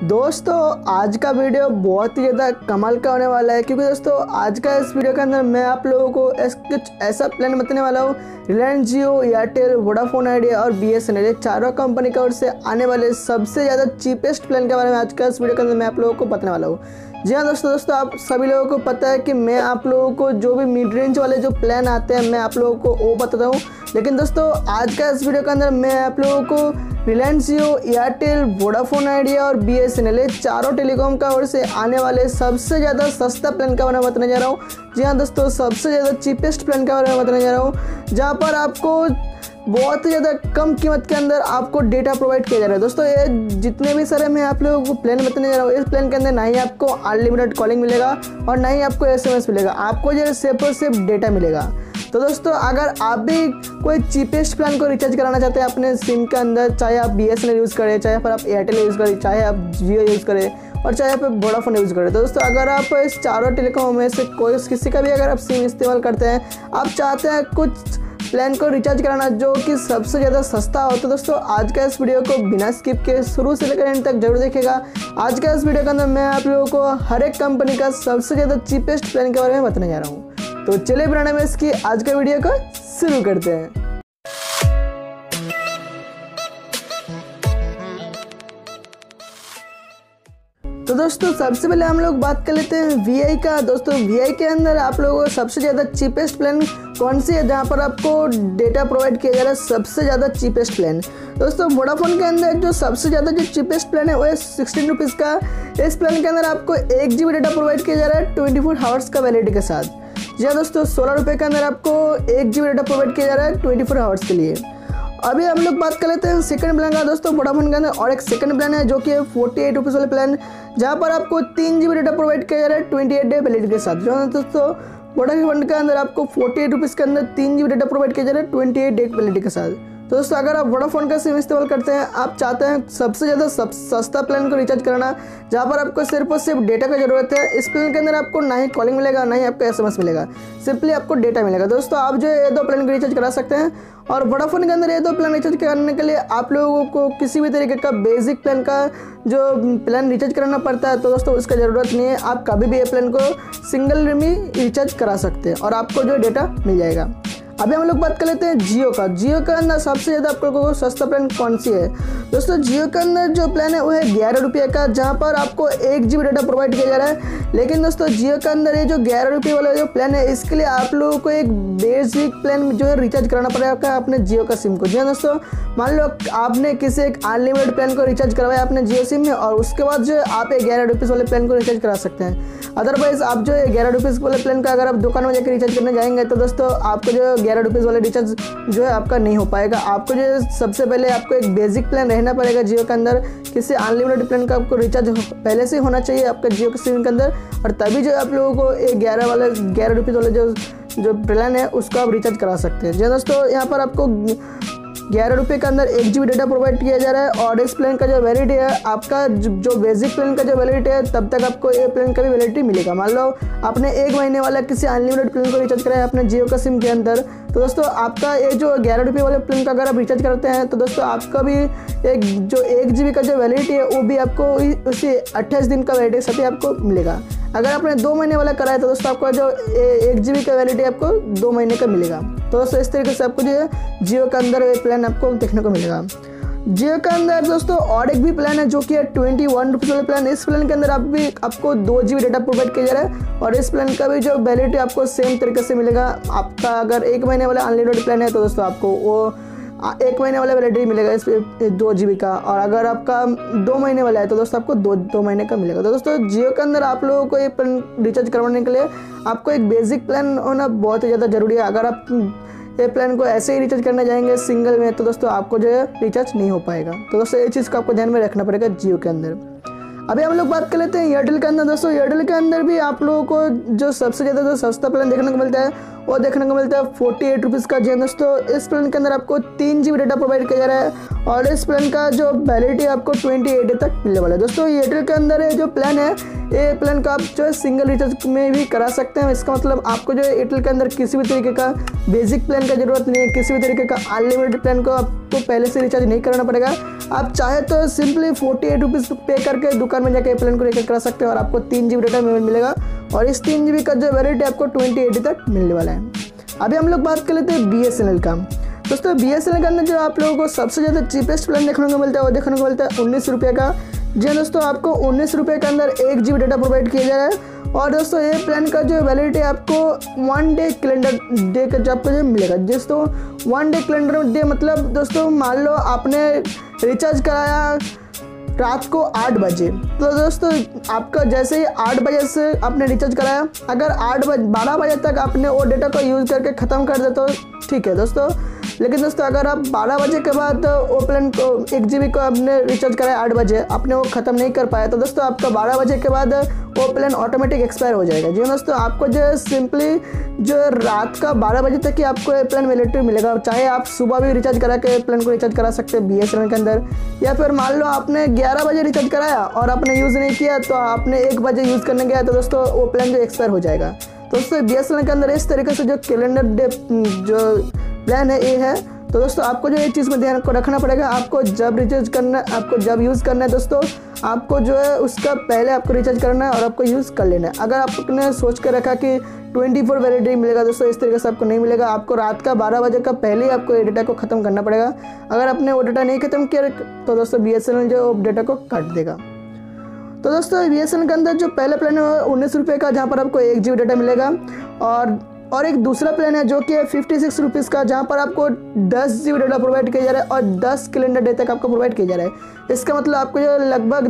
दोस्तों आज का वीडियो बहुत ही ज़्यादा कमाल का होने वाला है, क्योंकि दोस्तों आज का इस वीडियो के अंदर मैं आप लोगों को कुछ ऐसा प्लान बताने वाला हूँ। रिलायंस जियो, एयरटेल, वोडाफोन आइडिया और BSNL ये चारों कंपनी की ओर से आने वाले सबसे ज़्यादा चीपेस्ट प्लान के बारे में आज का इस वीडियो के अंदर मैं आप लोगों को बताने वाला हूँ। जी हाँ दोस्तों, आप सभी लोगों को पता है कि मैं आप लोगों को जो भी मिड रेंज वाले जो प्लान आते हैं मैं आप लोगों को वो बताता हूँ। लेकिन दोस्तों आज का इस वीडियो के अंदर मैं आप लोगों को रिलायंस जियो, एयरटेल, वोडाफोन आइडिया और BSNL ये चारों टेलीकॉम का ओर से आने वाले सबसे ज़्यादा सस्ता प्लान का बारे में बताने जा रहा हूँ। जी हाँ दोस्तों, सबसे ज़्यादा चीपेस्ट प्लान के बारे में बताने जा रहा हूँ, जहाँ पर आपको बहुत ही ज़्यादा कम कीमत के अंदर आपको डेटा प्रोवाइड किया जा रहा है। दोस्तों ये जितने भी सारे मैं आप लोगों को प्लान बताने जा रहा हूँ, इस प्लान के अंदर ना ही आपको अनलिमिटेड कॉलिंग मिलेगा और ना ही आपको SMS मिलेगा, आपको जो सिर्फ और सिर्फ डेटा मिलेगा। तो दोस्तों अगर आप भी कोई चीपेस्ट प्लान को रिचार्ज कराना चाहते हैं अपने सिम के अंदर, चाहे आप BSNL यूज़ करें, चाहे पर आप एयरटेल यूज़ करें, चाहे आप जियो यूज़ करें और चाहे आप वोडाफोन यूज़ करें, तो दोस्तों अगर आप इस चारों टेलीकॉम में से कोई किसी का भी अगर आप सिम इस्तेमाल करते हैं, आप चाहते हैं कुछ प्लान को रिचार्ज कराना जो कि सबसे ज़्यादा सस्ता हो, तो दोस्तों आज का इस वीडियो को बिना स्किप के शुरू से लेकर एंड तक जरूर देखिएगा। आज का इस वीडियो के अंदर मैं आप लोगों को हर एक कंपनी का सबसे ज़्यादा चीपेस्ट प्लान के बारे में बताने जा रहा हूँ। तो चलिए बिना में इसकी आज का वीडियो को शुरू करते हैं। तो दोस्तों सबसे पहले हम लोग बात कर लेते हैं VI का। दोस्तों VI के अंदर आप लोगों को सबसे ज़्यादा चीपेस्ट प्लान कौन सी है जहाँ पर आपको डेटा प्रोवाइड किया जा रहा है सबसे ज़्यादा चीपेस्ट प्लान। दोस्तों वोडाफोन के अंदर जो सबसे ज़्यादा जो चीपेस्ट प्लान है वो है 16 रुपीज़ का। इस प्लान के अंदर आपको 1 GB डेटा प्रोवाइड किया जा रहा है 24 आवर्स का वैलिडिटी के साथ। जी हाँ दोस्तों, 16 रुपये के अंदर आपको 1 GB डेटा प्रोवाइड किया जा रहा है 24 आवर्स के लिए। अभी हम लोग बात कर लेते हैं सेकंड प्लान का। दोस्तों वोडाफोन के अंदर और एक सेकंड प्लान है जो कि 48 रुपीज़ वाला प्लान, जहाँ पर आपको 3 GB डेटा प्रोवाइड किया जा रहा है 28 डे वैलिडिटी के साथ। जो है दोस्तों वोडाफोन के अंदर आपको 48 रुपीज़ के अंदर 3 GB डेटा प्रोवाइड किया जा रहा है 28 डे वैलिडिटी के साथ। तो दोस्तों अगर आप वोडाफोन का सिम इस्तेमाल करते हैं, आप चाहते हैं सबसे ज़्यादा सस्ता प्लान को रिचार्ज करना जहाँ पर आपको सिर्फ और सिर्फ डेटा की ज़रूरत है, इस प्लान के अंदर आपको ना ही कॉलिंग मिलेगा ना ही आपको SMS मिलेगा, सिंपली आपको डेटा मिलेगा। दोस्तों आप जो ये दो प्लान को रिचार्ज करा सकते हैं। और वोडाफोन के अंदर ये दो प्लान रिचार्ज करने के लिए आप लोगों को किसी भी तरीके का बेसिक प्लान का जो प्लान रिचार्ज कराना पड़ता है, तो दोस्तों उसका ज़रूरत नहीं है। आप कभी भी ये प्लान को सिंगल में रिचार्ज करा सकते हैं और आपको जो डेटा मिल जाएगा। अभी हम लोग बात कर लेते हैं जियो का। जियो के अंदर सबसे ज़्यादा आप लोगों को सस्ता प्लान कौन सी है। दोस्तों जियो के अंदर जो प्लान है वो है 11 रुपये का, जहाँ पर आपको 1 GB डेटा प्रोवाइड किया जा रहा है। लेकिन दोस्तों जियो के अंदर ये जो 11 रुपये वाला जो प्लान है, इसके लिए आप लोगों को एक बेसिक प्लान जो है रिचार्ज कराना पड़ेगा अपने जियो का सिम को। जी हाँ दोस्तों, मान लो आपने किसी एक अनलिमिटेड प्लान को रिचार्ज करवाया अपने जियो सिम में और उसके बाद जो आप 11 रुपीज़ वाले प्लान को रिचार्ज करा सकते हैं। अदरवाइज आप जो 11 रुपीज़ वाले प्लान का अगर आप दुकान में जाकर रिचार्ज करने जाएंगे, तो दोस्तों आपको जो 11 रुपीज़ वाले रिचार्ज जो है आपका नहीं हो पाएगा। आपको जो सबसे पहले आपको एक बेसिक प्लान रहना पड़ेगा जियो के अंदर, किसी अनलिमिटेड प्लान का आपको रिचार्ज पहले से होना चाहिए आपका जियो के सिम के अंदर, और तभी जो आप लोगों को एक 11 रुपीज़ वाले जो प्लान है उसको आप रिचार्ज करा सकते हैं। जी दोस्तों, यहाँ पर आपको 11 रुपये के अंदर 1 GB डेटा प्रोवाइड किया जा रहा है और इस प्लान का जो वैलिडिटी है आपका जो बेसिक प्लान का जो वैलिडिटी है तब तक आपको ये प्लान का भी वैलिडिटी मिलेगा। मान लो आपने 1 महीने वाला किसी अनलिमिटेड प्लान को रिचार्ज कराया अपने जियो का सिम के अंदर, तो दोस्तों आपका ये जो 11 रुपये वाले प्लान का अगर आप रिचार्ज करते हैं, तो दोस्तों आपका भी एक जो 1 GB का जो वैलिडिटी है वो भी आपको उसी 28 दिन का वैलिडिटी साथ ही आपको मिलेगा। अगर आपने 2 महीने वाला कराया तो दोस्तों आपका जो 1 GB का वैलिडिटी आपको 2 महीने का मिलेगा। तो दोस्तों इस तरीके से आपको जो है जियो के अंदर ये प्लान आपको देखने को मिलेगा। जियो के अंदर दोस्तों और एक भी प्लान है जो कि है 21 रुपीज़ वाला प्लान। इस प्लान के अंदर आपको 2 GB डेटा प्रोवाइड किया जा रहा है और इस प्लान का भी जो वैलिडिटी आपको सेम तरीके से मिलेगा। आपका अगर 1 महीने वाला अनलिमिटेड प्लान है तो दोस्तों आपको वो 1 महीने वाला वैलिडिटी मिलेगा इस 2 GB का, और अगर आपका 2 महीने वाला है तो दोस्तों आपको 2 महीने का मिलेगा। तो दोस्तों जियो के अंदर आप लोगों को ये प्लान रिचार्ज करवाने के लिए आपको एक बेसिक प्लान होना बहुत ही ज़्यादा ज़रूरी है। अगर आप ये प्लान को ऐसे ही रिचार्ज करने जाएंगे सिंगल में, तो दोस्तों आपको जो है रिचार्ज नहीं हो पाएगा। तो दोस्तों ये चीज़ को आपको ध्यान में रखना पड़ेगा जियो के अंदर। अभी हम लोग बात कर लेते हैं एयरटेल के अंदर। दोस्तों एयरटेल के अंदर भी आप लोगों को जो सबसे ज़्यादा जो सस्ता प्लान देखने को मिलता है वो देखने को मिलता है 48 रुपीज़ का। जी दोस्तों, इस प्लान के अंदर आपको 3 GB डेटा प्रोवाइड किया जा रहा है और इस प्लान का जो वैलिडिटी आपको 28 तक मिलने वाला है। दोस्तों एयरटेल के अंदर जो प्लान है, ये प्लान का आप जो है सिंगल रिचार्ज में भी करा सकते हैं। इसका मतलब आपको जो है एयरटेल के अंदर किसी भी तरीके का बेसिक प्लान का जरूरत नहीं है, किसी भी तरीके का अनलिमिटेड प्लान को आपको पहले से रिचार्ज नहीं करना पड़ेगा। आप चाहे तो सिंपली 48 रुपीज़ पे करके दुकान में जाकर प्लान को लेकर करा सकते हैं और आपको 3 GB डेटा मिलेगा और इस 3 GB का जो वैलिडिटी आपको 28 तक मिलने वाला है। अभी हम लोग बात कर लेते हैं BSNL का। दोस्तों BSNL के अंदर जो आप लोगों को सबसे ज़्यादा चीपेस्ट प्लान देखने को मिलता है वो देखने को मिलता है 19 रुपये का। जी दोस्तों, आपको 19 रुपये के अंदर 1 GB डेटा प्रोवाइड किया जा रहा है और दोस्तों ये प्लान का जो वैलिडिटी आपको 1 डे कैलेंडर डे का जो आपको जो मिलेगा। दोस्तों 1 डे कैलेंडर डे मतलब दोस्तों मान लो आपने रिचार्ज कराया रात को 8 बजे, तो दोस्तों आपका जैसे ही 8 बजे से आपने रिचार्ज कराया, अगर 12 बजे तक आपने वो डेटा को यूज़ करके ख़त्म कर दे तो ठीक है दोस्तों। लेकिन दोस्तों अगर आप 12 बजे के बाद वो प्लान को 1 GB को आपने रिचार्ज कराया 8 बजे, आपने वो ख़त्म नहीं कर पाया, तो दोस्तों आपका 12 बजे के बाद वो प्लान ऑटोमेटिक एक्सपायर हो जाएगा। जी दोस्तों, आपको जो है सिंपली जो रात का 12 बजे तक ही आपको ये प्लान वैलिडिटी मिलेगा। चाहे आप सुबह भी रिचार्ज करा के प्लान को रिचार्ज करा सकते हैं BSNL के अंदर, या फिर मान लो आपने 11 बजे रिचार्ज कराया और आपने यूज़ नहीं किया तो आपने 1 बजे यूज़ करने गया तो दोस्तों वो प्लान जो एक्सपायर हो जाएगा। तो दोस्तों BSNL के अंदर इस तरीके से जो कैलेंडर डे जो प्लान है ये है। तो दोस्तों आपको जो ये चीज़ में ध्यान को रखना पड़ेगा, आपको जब रिचार्ज करना है, आपको जब यूज़ करना है दोस्तों, आपको जो है उसका पहले आपको रिचार्ज करना है और आपको यूज़ कर लेना है। अगर आपने सोच कर रखा कि 24 वैलिडिटी मिलेगा दोस्तों, इस तरीके से आपको नहीं मिलेगा। आपको रात का 12 बजे का पहले ही आपको ये डेटा को ख़त्म करना पड़ेगा। अगर आपने वो डेटा नहीं ख़त्म किया तो दोस्तों BSNL जो डेटा को काट देगा। तो दोस्तों BSNL के अंदर जो पहला प्लान है वो 19 रुपये का, जहाँ पर आपको 1 GB डेटा मिलेगा और एक दूसरा प्लान है जो कि है 56 रुपीज़ का, जहाँ पर आपको 10 GB डेटा प्रोवाइड किया जा रहा है और 10 कैलेंडर डे तक आपको प्रोवाइड किया जा रहा है। इसका मतलब आपको जो लगभग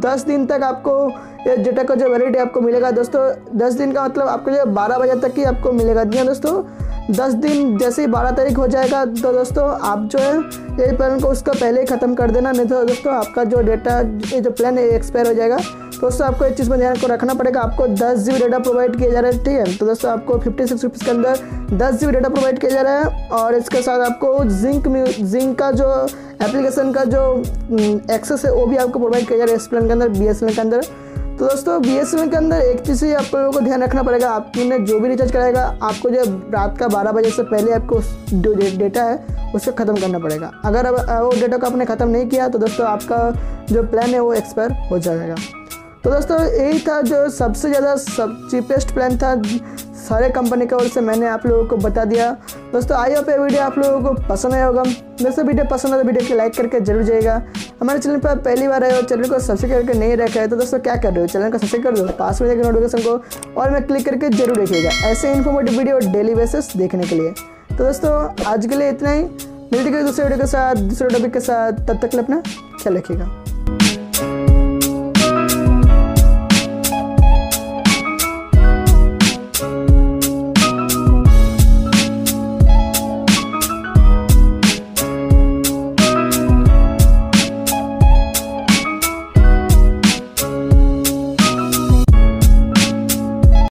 10 दिन तक आपको ये डेटा का जो वैलिडिटी आपको मिलेगा। दोस्तों 10 दिन का मतलब आपको जो 12 बजे तक ही आपको मिलेगा। जी दोस्तों, 10 दिन जैसे ही 12 तारीख हो जाएगा तो दोस्तों आप जो है ये प्लान को उसका पहले ही ख़त्म कर देना, नहीं तो दोस्तों आपका जो डेटा ये जो प्लान है एक्सपायर हो जाएगा। दोस्तों आपको इस चीज़ में ध्यान को रखना पड़ेगा। आपको 10 GB डेटा प्रोवाइड किया जा रहा है, ठीक है। तो दोस्तों आपको 56 रुपीज़ के अंदर 10 GB डेटा प्रोवाइड किया जा रहा है और इसके साथ आपको जिंक का जो एप्लीकेशन का जो एक्सेस है वो भी आपको प्रोवाइड किया जा रहा है इस प्लान के अंदर BSNL के अंदर। तो दोस्तों BSNL के अंदर एक चीज़ आप लोगों को ध्यान रखना पड़ेगा, आपने जो भी रिचार्ज कराएगा आपको जो रात का 12 बजे से पहले आपको जो डेटा है उसको ख़त्म करना पड़ेगा। अगर वो डेटा को आपने ख़त्म नहीं किया तो दोस्तों आपका जो प्लान है वो एक्सपायर हो जाएगा। तो दोस्तों यही था जो सबसे ज़्यादा चीपेस्ट प्लान था सारे कंपनी की ओर से, मैंने आप लोगों को बता दिया। दोस्तों आई होप ये वीडियो आप लोगों को पसंद आया होगा। दोस्तों वीडियो पसंद है तो वीडियो को लाइक करके जरूर जाइएगा। हमारे चैनल पर पहली बार आए और चैनल को सब्सक्राइब करके नहीं रखा है तो दोस्तों क्या कर रहे हो, चैनल को सब्सक्राइब कर दो, पास में देखिए नोटिफिकेशन को और में क्लिक करके जरूर देखिएगा ऐसे इन्फॉर्मेटिव वीडियो डेली बेसिस देखने के लिए। तो दोस्तों आज के लिए इतना ही, मिलते हैं दूसरे वीडियो के साथ, दूसरे टॉपिक के साथ। तब तक के लिए अपना ख्याल रखिएगा।